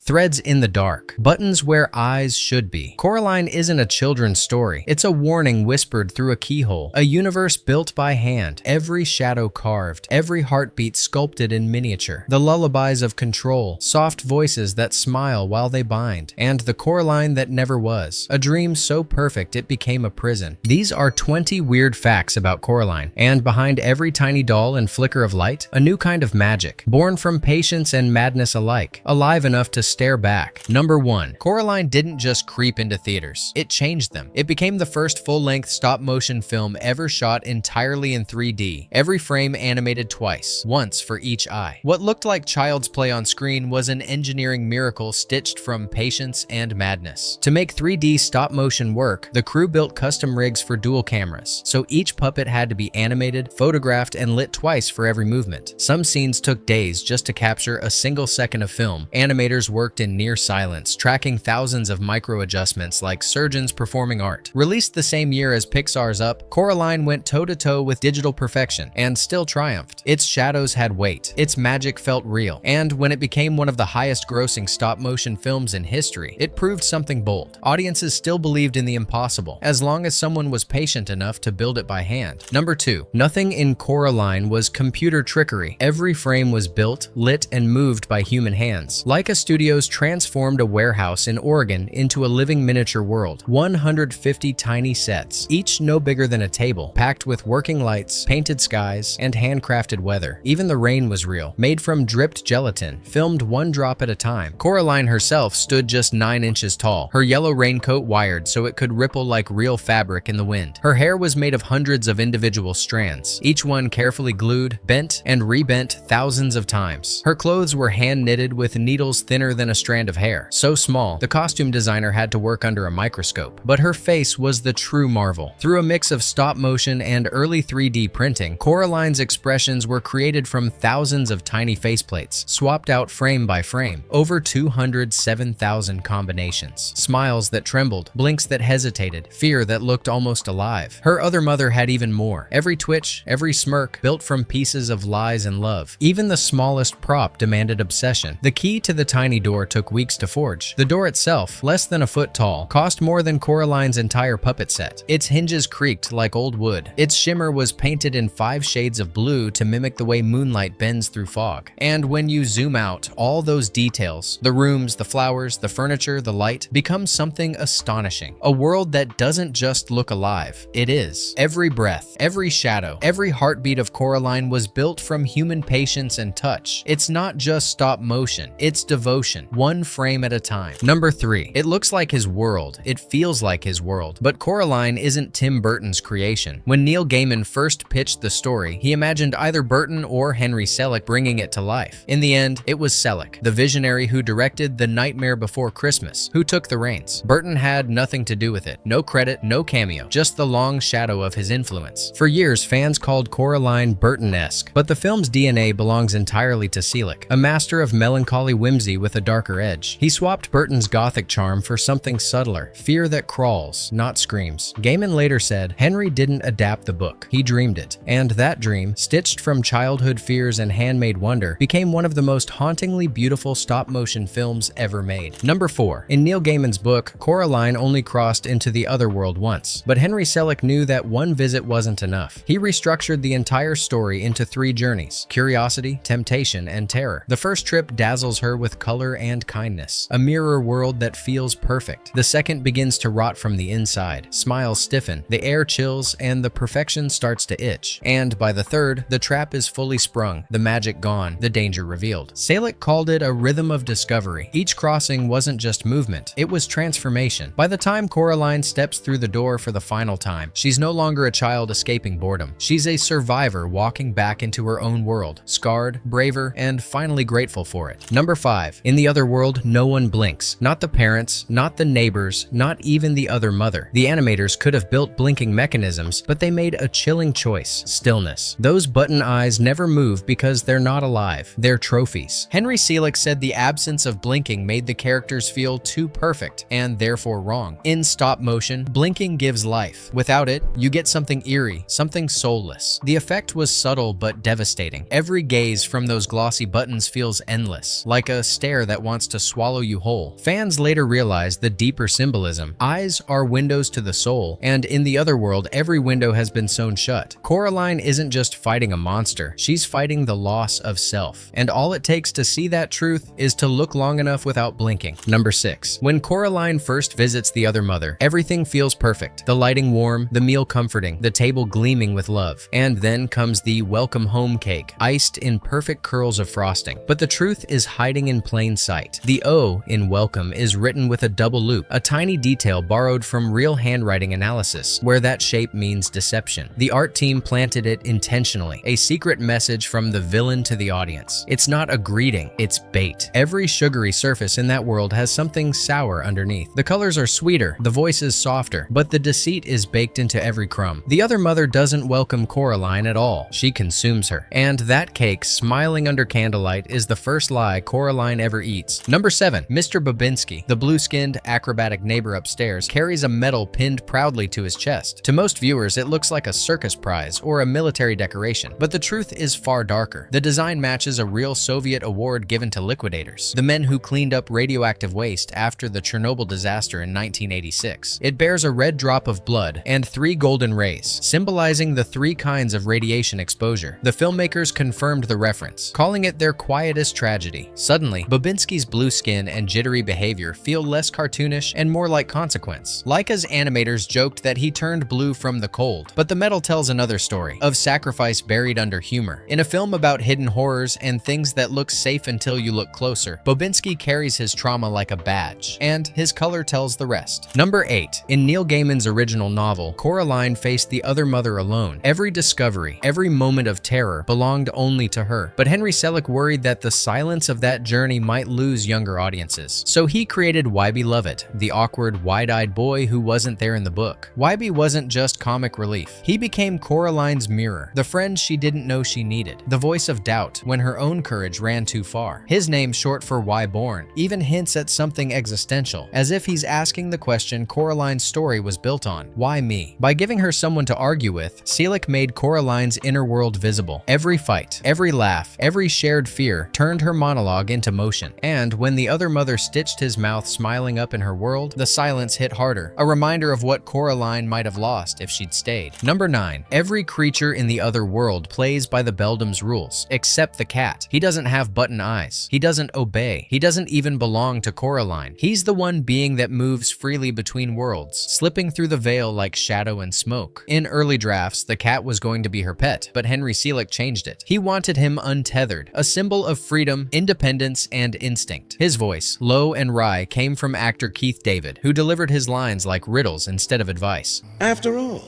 Threads in the dark. Buttons where eyes should be. Coraline isn't a children's story. It's a warning whispered through a keyhole. A universe built by hand. Every shadow carved. Every heartbeat sculpted in miniature. The lullabies of control. Soft voices that smile while they bind. And the Coraline that never was. A dream so perfect it became a prison. These are 20 weird facts about Coraline. And behind every tiny doll and flicker of light, a new kind of magic. Born from patience and madness alike. Alive enough to stare back. Number 1. Coraline didn't just creep into theaters. It changed them. It became the first full-length stop-motion film ever shot entirely in 3D. Every frame animated twice. Once for each eye. What looked like child's play on screen was an engineering miracle stitched from patience and madness. To make 3D stop-motion work, the crew built custom rigs for dual cameras, so each puppet had to be animated, photographed, and lit twice for every movement. Some scenes took days just to capture a single second of film. Animators worked in near silence, tracking thousands of micro-adjustments like surgeons performing art. Released the same year as Pixar's Up, Coraline went toe-to-toe with digital perfection and still triumphed. Its shadows had weight, its magic felt real, and when it became one of the highest-grossing stop-motion films in history, it proved something bold. Audiences still believed in the impossible, as long as someone was patient enough to build it by hand. Number 2. Nothing in Coraline was computer trickery. Every frame was built, lit, and moved by human hands. Leica Studios transformed a warehouse in Oregon into a living miniature world. 150 tiny sets, each no bigger than a table, packed with working lights, painted skies, and handcrafted weather. Even the rain was real, made from dripped gelatin, filmed one drop at a time. Coraline herself stood just 9 inches tall, her yellow raincoat wired so it could ripple like real fabric in the wind. Her hair was made of hundreds of individual strands, each one carefully glued, bent, and rebent thousands of times. Her clothes were hand-knitted with needles thinner than a strand of hair. So small, the costume designer had to work under a microscope. But her face was the true marvel. Through a mix of stop-motion and early 3D printing, Coraline's expressions were created from thousands of tiny faceplates, swapped out frame by frame. Over 207,000 combinations. Smiles that trembled, blinks that hesitated, fear that looked almost alive. Her other mother had even more. Every twitch, every smirk, built from pieces of lies and love. Even the smallest prop demanded obsession. The key to the tiny door took weeks to forge. The door itself, less than a foot tall, cost more than Coraline's entire puppet set. Its hinges creaked like old wood. Its shimmer was painted in 5 shades of blue to mimic the way moonlight bends through fog. And when you zoom out, all those details, the rooms, the flowers, the furniture, the light, become something astonishing. A world that doesn't just look alive. It is. Every breath, every shadow, every heartbeat of Coraline was built from human patience and touch. It's not just stop motion, it's devotion, one frame at a time. Number 3. It looks like his world. It feels like his world. But Coraline isn't Tim Burton's creation. When Neil Gaiman first pitched the story, he imagined either Burton or Henry Selick bringing it to life. In the end, it was Selick, the visionary who directed The Nightmare Before Christmas, who took the reins. Burton had nothing to do with it. No credit, no cameo, just the long shadow of his influence. For years, fans called Coraline Burton-esque, but the film's DNA belongs entirely to Selick, a master of melancholy whimsy with a darker edge. He swapped Burton's gothic charm for something subtler, fear that crawls, not screams. Gaiman later said, Henry didn't adapt the book, he dreamed it. And that dream, stitched from childhood fears and handmade wonder, became one of the most hauntingly beautiful stop-motion films ever made. Number 4. In Neil Gaiman's book, Coraline only crossed into the other world once, but Henry Selick knew that one visit wasn't enough. He restructured the entire story into 3 journeys: curiosity, temptation, and terror. The first trip dazzles her with color and kindness, a mirror world that feels perfect. The second begins to rot from the inside. Smiles stiffen, the air chills, and the perfection starts to itch. And by the third, the trap is fully sprung, the magic gone, the danger revealed. Selick called it a rhythm of discovery. Each crossing wasn't just movement, it was transformation. By the time Coraline steps through the door for the final time, she's no longer a child escaping boredom. She's a survivor walking back into her own world, scarred, braver, and finally grateful for it. Number 5. In the other world, no one blinks. Not the parents, not the neighbors, not even the other mother. The animators could have built blinking mechanisms, but they made a chilling choice: stillness. Those button eyes never move because they're not alive. They're trophies. Henry Selick said the absence of blinking made the characters feel too perfect and therefore wrong. In stop motion, blinking gives life. Without it, you get something eerie, something soulless. The effect was subtle but devastating. Every gaze from those glossy buttons feels endless, like a stare that that wants to swallow you whole. Fans later realized the deeper symbolism. Eyes are windows to the soul, and in the other world, every window has been sewn shut. Coraline isn't just fighting a monster, she's fighting the loss of self. And all it takes to see that truth is to look long enough without blinking. Number 6. When Coraline first visits the other mother, everything feels perfect. The lighting warm, the meal comforting, the table gleaming with love. And then comes the welcome home cake, iced in perfect curls of frosting. But the truth is hiding in plain sight. The O in welcome is written with a double loop, a tiny detail borrowed from real handwriting analysis, where that shape means deception. The art team planted it intentionally, a secret message from the villain to the audience. It's not a greeting, it's bait. Every sugary surface in that world has something sour underneath. The colors are sweeter, the voice is softer, but the deceit is baked into every crumb. The other mother doesn't welcome Coraline at all. She consumes her. And that cake, smiling under candlelight, is the first lie Coraline ever eats. Number 7. Mr. Babinski, the blue-skinned, acrobatic neighbor upstairs, carries a medal pinned proudly to his chest. To most viewers, it looks like a circus prize or a military decoration, but the truth is far darker. The design matches a real Soviet award given to liquidators, the men who cleaned up radioactive waste after the Chernobyl disaster in 1986. It bears a red drop of blood and 3 golden rays, symbolizing the 3 kinds of radiation exposure. The filmmakers confirmed the reference, calling it their quietest tragedy. Suddenly, Babinski's blue skin and jittery behavior feel less cartoonish and more like consequence. Laika's animators joked that he turned blue from the cold, but the medal tells another story, of sacrifice buried under humor. In a film about hidden horrors and things that look safe until you look closer, Babinski carries his trauma like a badge, and his color tells the rest. Number 8. In Neil Gaiman's original novel, Coraline faced the other mother alone. Every discovery, every moment of terror belonged only to her. But Henry Selick worried that the silence of that journey might lose younger audiences. So he created Wybie Lovett, the awkward, wide-eyed boy who wasn't there in the book. Wybie wasn't just comic relief. He became Coraline's mirror, the friend she didn't know she needed, the voice of doubt when her own courage ran too far. His name, short for Why-born, even hints at something existential, as if he's asking the question Coraline's story was built on. Why me? By giving her someone to argue with, Selick made Coraline's inner world visible. Every fight, every laugh, every shared fear turned her monologue into motion. And when the other mother stitched his mouth smiling up in her world, the silence hit harder, a reminder of what Coraline might have lost if she'd stayed. Number 9. Every creature in the other world plays by the beldam's rules, except the cat. He doesn't have button eyes. He doesn't obey. He doesn't even belong to Coraline. He's the one being that moves freely between worlds, slipping through the veil like shadow and smoke. In early drafts, the cat was going to be her pet, but Henry Selick changed it. He wanted him untethered, a symbol of freedom, independence, and instinct. His voice, low and wry, came from actor Keith David, who delivered his lines like riddles instead of advice. After all,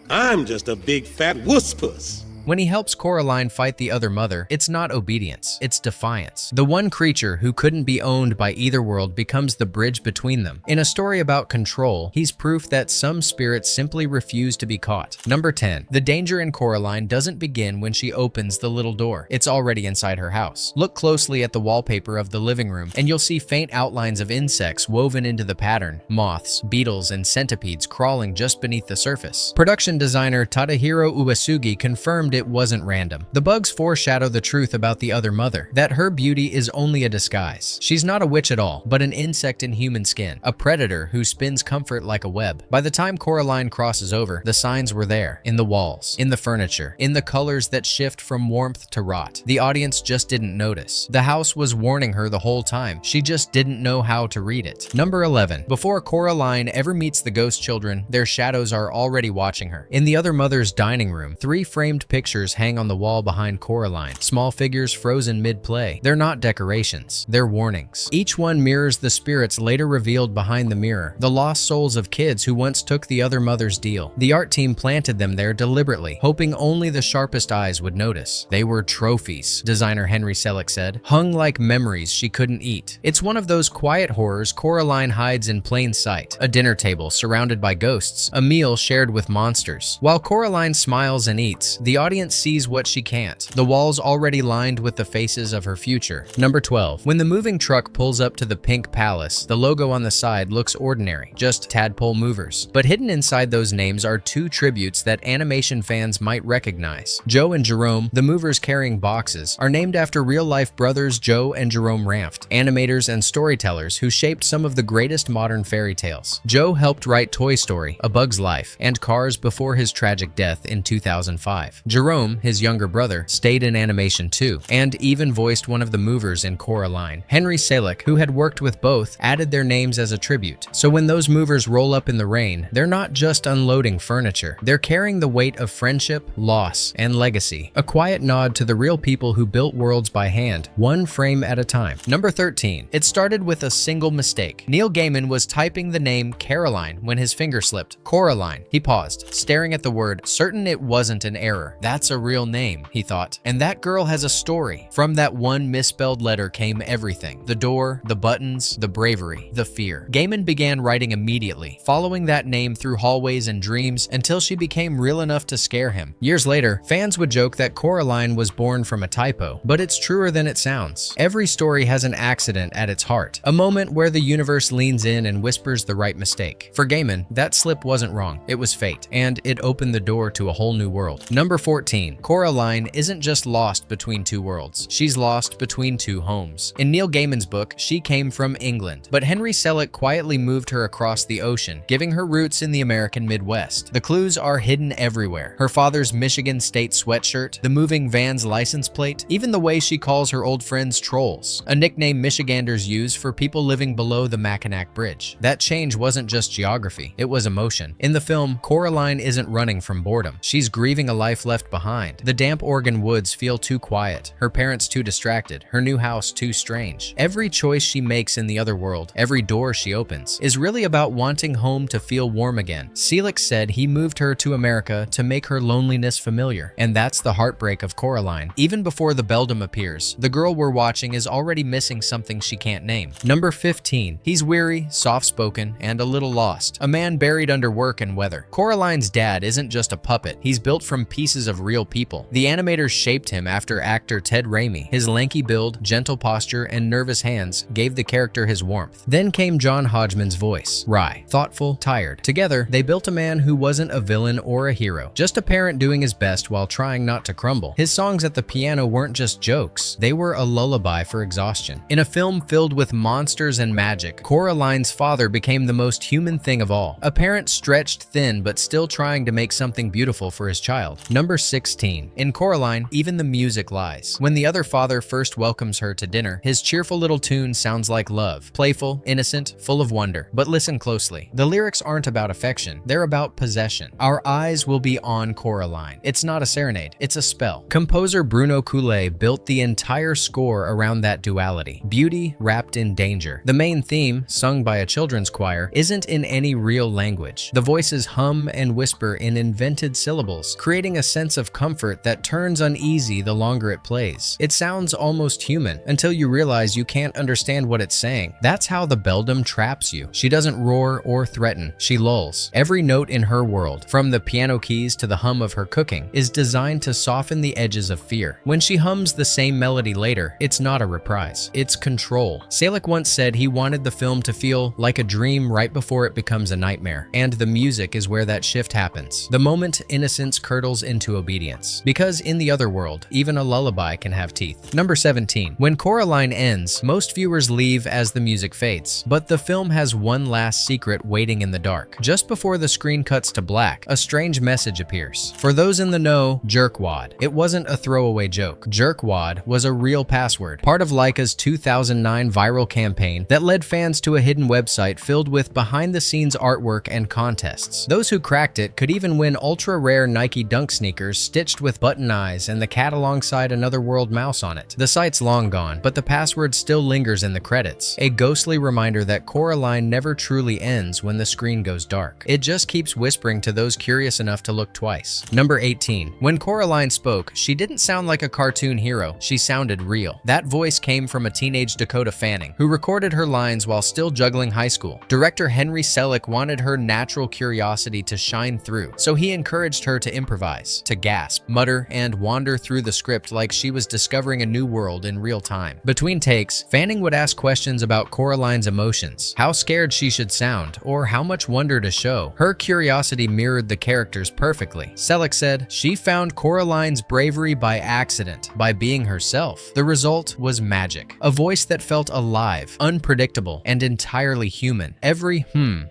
I'm just a big fat wuss-puss. When he helps Coraline fight the other mother, it's not obedience, it's defiance. The one creature who couldn't be owned by either world becomes the bridge between them. In a story about control, he's proof that some spirits simply refuse to be caught. Number 10. The danger in Coraline doesn't begin when she opens the little door. It's already inside her house. Look closely at the wallpaper of the living room, and you'll see faint outlines of insects woven into the pattern. Moths, beetles, and centipedes crawling just beneath the surface. Production designer Tadahiro Uesugi confirmed it wasn't random. The bugs foreshadow the truth about the other mother, that her beauty is only a disguise. She's not a witch at all, but an insect in human skin, a predator who spins comfort like a web. By the time Coraline crosses over, the signs were there, in the walls, in the furniture, in the colors that shift from warmth to rot. The audience just didn't notice. The house was warning her the whole time. She just didn't know how to read it. Number 11. Before Coraline ever meets the ghost children, their shadows are already watching her. In the other mother's dining room, 3 framed pictures hang on the wall behind Coraline, small figures frozen mid-play. They're not decorations, they're warnings. Each one mirrors the spirits later revealed behind the mirror, the lost souls of kids who once took the other mother's deal. The art team planted them there deliberately, hoping only the sharpest eyes would notice. They were trophies, designer Henry Selick said, hung like memories she couldn't eat. It's one of those quiet horrors Coraline hides in plain sight, a dinner table surrounded by ghosts, a meal shared with monsters. While Coraline smiles and eats, the audience audience sees what she can't. The walls already lined with the faces of her future. Number 12. When the moving truck pulls up to the pink palace, the logo on the side looks ordinary, just tadpole movers. But hidden inside those names are two tributes that animation fans might recognize. Joe and Jerome, the movers carrying boxes, are named after real-life brothers Joe and Jerome Ramft, animators and storytellers who shaped some of the greatest modern fairy tales. Joe helped write Toy Story, A Bug's Life, and Cars before his tragic death in 2005. Jerome, his younger brother, stayed in animation too, and even voiced one of the movers in Coraline. Henry Selick, who had worked with both, added their names as a tribute. So when those movers roll up in the rain, they're not just unloading furniture. They're carrying the weight of friendship, loss, and legacy. A quiet nod to the real people who built worlds by hand, one frame at a time. Number 13. It started with a single mistake. Neil Gaiman was typing the name Caroline when his finger slipped. Coraline. He paused, staring at the word, certain it wasn't an error. That's a real name, he thought. And that girl has a story. From that one misspelled letter came everything. The door, the buttons, the bravery, the fear. Gaiman began writing immediately, following that name through hallways and dreams until she became real enough to scare him. Years later, fans would joke that Coraline was born from a typo, but it's truer than it sounds. Every story has an accident at its heart, a moment where the universe leans in and whispers the right mistake. For Gaiman, that slip wasn't wrong, it was fate, and it opened the door to a whole new world. Number 14. Coraline isn't just lost between two worlds, she's lost between two homes. In Neil Gaiman's book, she came from England, but Henry Selick quietly moved her across the ocean, giving her roots in the American Midwest. The clues are hidden everywhere. Her father's Michigan State sweatshirt, the moving van's license plate, even the way she calls her old friends trolls, a nickname Michiganders use for people living below the Mackinac Bridge. That change wasn't just geography, it was emotion. In the film, Coraline isn't running from boredom. She's grieving a life left behind. The damp Oregon woods feel too quiet, her parents too distracted, her new house too strange. Every choice she makes in the other world, every door she opens, is really about wanting home to feel warm again. Selick said he moved her to America to make her loneliness familiar, and that's the heartbreak of Coraline. Even before the beldam appears, the girl we're watching is already missing something she can't name. Number 15. He's weary, soft-spoken, and a little lost. A man buried under work and weather. Coraline's dad isn't just a puppet. He's built from pieces of real people. The animators shaped him after actor Ted Raimi. His lanky build, gentle posture, and nervous hands gave the character his warmth. Then came John Hodgman's voice. Wry, thoughtful, tired. Together, they built a man who wasn't a villain or a hero, just a parent doing his best while trying not to crumble. His songs at the piano weren't just jokes. They were a lullaby for exhaustion. In a film filled with monsters and magic, Coraline's father became the most human thing of all. A parent stretched thin but still trying to make something beautiful for his child. Number 16. In Coraline, even the music lies. When the other father first welcomes her to dinner, his cheerful little tune sounds like love. Playful, innocent, full of wonder. But listen closely. The lyrics aren't about affection. They're about possession. Our eyes will be on Coraline. It's not a serenade. It's a spell. Composer Bruno Coulet built the entire score around that duality. Beauty wrapped in danger. The main theme, sung by a children's choir, isn't in any real language. The voices hum and whisper in invented syllables, creating a sense of comfort that turns uneasy the longer it plays. It sounds almost human until you realize you can't understand what it's saying. That's how the beldam traps you. She doesn't roar or threaten. She lulls. Every note in her world, from the piano keys to the hum of her cooking, is designed to soften the edges of fear. When she hums the same melody later, it's not a reprise. It's control. Selick once said he wanted the film to feel like a dream right before it becomes a nightmare, and the music is where that shift happens. The moment innocence curdles into obedience. Because in the other world, even a lullaby can have teeth. Number 17. When Coraline ends, most viewers leave as the music fades, but the film has one last secret waiting in the dark. Just before the screen cuts to black, a strange message appears. For those in the know, jerkwad. It wasn't a throwaway joke. Jerkwad was a real password, part of Leica's 2009 viral campaign that led fans to a hidden website filled with behind-the-scenes artwork and contests. Those who cracked it could even win ultra-rare Nike Dunk sneakers stitched with button eyes and the cat alongside another world mouse on it. The site's long gone, but the password still lingers in the credits, a ghostly reminder that Coraline never truly ends when the screen goes dark. It just keeps whispering to those curious enough to look twice. Number 18. When Coraline spoke, she didn't sound like a cartoon hero. She sounded real. That voice came from a teenage Dakota Fanning, who recorded her lines while still juggling high school. Director Henry Selick wanted her natural curiosity to shine through, so he encouraged her to improvise, to gasp, mutter, and wander through the script like she was discovering a new world in real time. Between takes, Fanning would ask questions about Coraline's emotions, how scared she should sound, or how much wonder to show. Her curiosity mirrored the characters perfectly. Selick said, "She found Coraline's bravery by accident, by being herself. The result was magic. A voice that felt alive, unpredictable, and entirely human. Every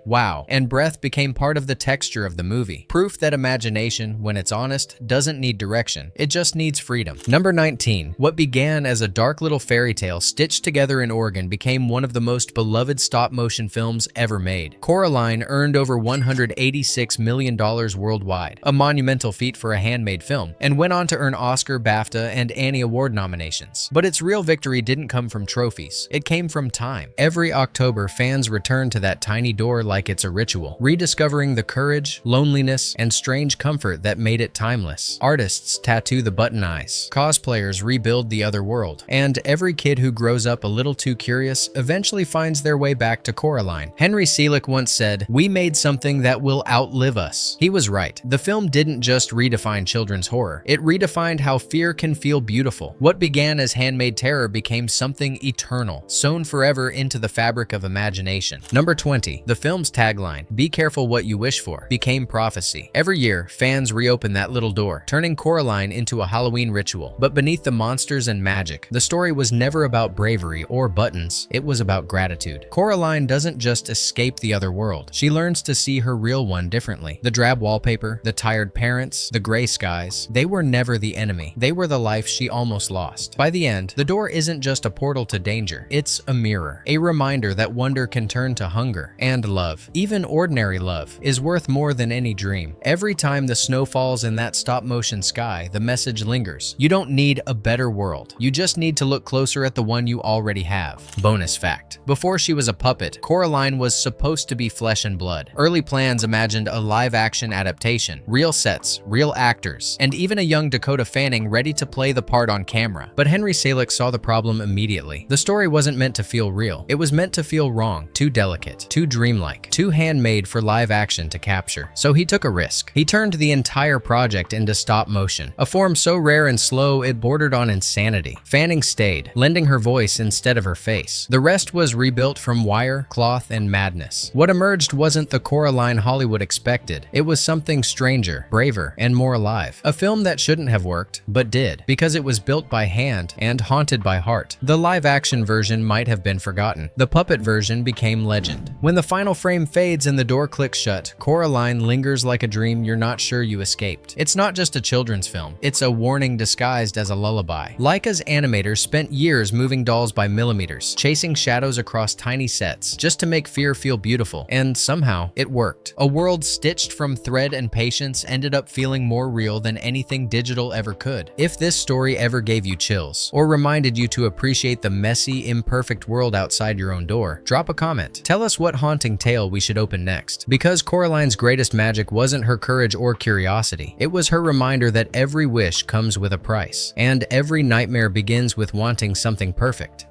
wow, and breath became part of the texture of the movie. Proof that imagination, when it's honest, doesn't need direction. It just needs freedom." Number 19. What began as a dark little fairy tale stitched together in Oregon became one of the most beloved stop-motion films ever made. Coraline earned over $186 million worldwide, a monumental feat for a handmade film, and went on to earn Oscar, BAFTA, and Annie Award nominations. But its real victory didn't come from trophies. It came from time. Every October, fans return to that tiny door like it's a ritual, rediscovering the courage, loneliness, and strange comfort that made it timeless. Artists tattoo the button eyes, cosplayers rebuild the other world, and every kid who grows up a little too curious eventually finds their way back to Coraline. Henry Selick once said, "We made something that will outlive us." He was right. The film didn't just redefine children's horror, it redefined how fear can feel beautiful. What began as handmade terror became something eternal, sewn forever into the fabric of imagination. Number 20. The film's tagline, "Be careful what you wish for," became prophecy. Every year, fans reopen that little door, turning Coraline into a Halloween ritual. But beneath the monsters and magic, the story was never about bravery or buttons, it was about gratitude. Coraline doesn't just escape the other world, she learns to see her real one differently. The drab wallpaper, the tired parents, the gray skies, they were never the enemy. They were the life she almost lost. By the end, the door isn't just a portal to danger, it's a mirror, a reminder that wonder can turn to hunger, and love, even ordinary love, is worth more than any dream. Every time the snow falls in that stop-motion sky, the message lingers. You don't need a better world. You just need to look closer at the one you already have. Bonus fact. Before she was a puppet, Coraline was supposed to be flesh and blood. Early plans imagined a live-action adaptation, real sets, real actors, and even a young Dakota Fanning ready to play the part on camera. But Henry Selick saw the problem immediately. The story wasn't meant to feel real. It was meant to feel wrong, too delicate, too dreamlike, too handmade for live action to capture. So he took a risk. He turned the entire project into stop motion, a form so rare and slow it bordered on insanity. Fanning stayed, lending her voice instead of her face. The rest was rebuilt from wire, cloth, and madness. What emerged wasn't the Coraline Hollywood expected. It was something stranger, braver, and more alive. A film that shouldn't have worked, but did, because it was built by hand and haunted by heart. The live-action version might have been forgotten. The puppet version became legend. When the final frame fades and the door clicks shut, Coraline lingers like a dream you're not sure you escaped. It's not just a children's film. It's a warning disguised as a lullaby. Laika's Animator spent years moving dolls by millimeters, chasing shadows across tiny sets, just to make fear feel beautiful. And somehow, it worked. A world stitched from thread and patience ended up feeling more real than anything digital ever could. If this story ever gave you chills, or reminded you to appreciate the messy, imperfect world outside your own door, drop a comment. Tell us what haunting tale we should open next. Because Coraline's greatest magic wasn't her courage or curiosity. It was her reminder that every wish comes with a price, and every nightmare begins with wanting something perfect.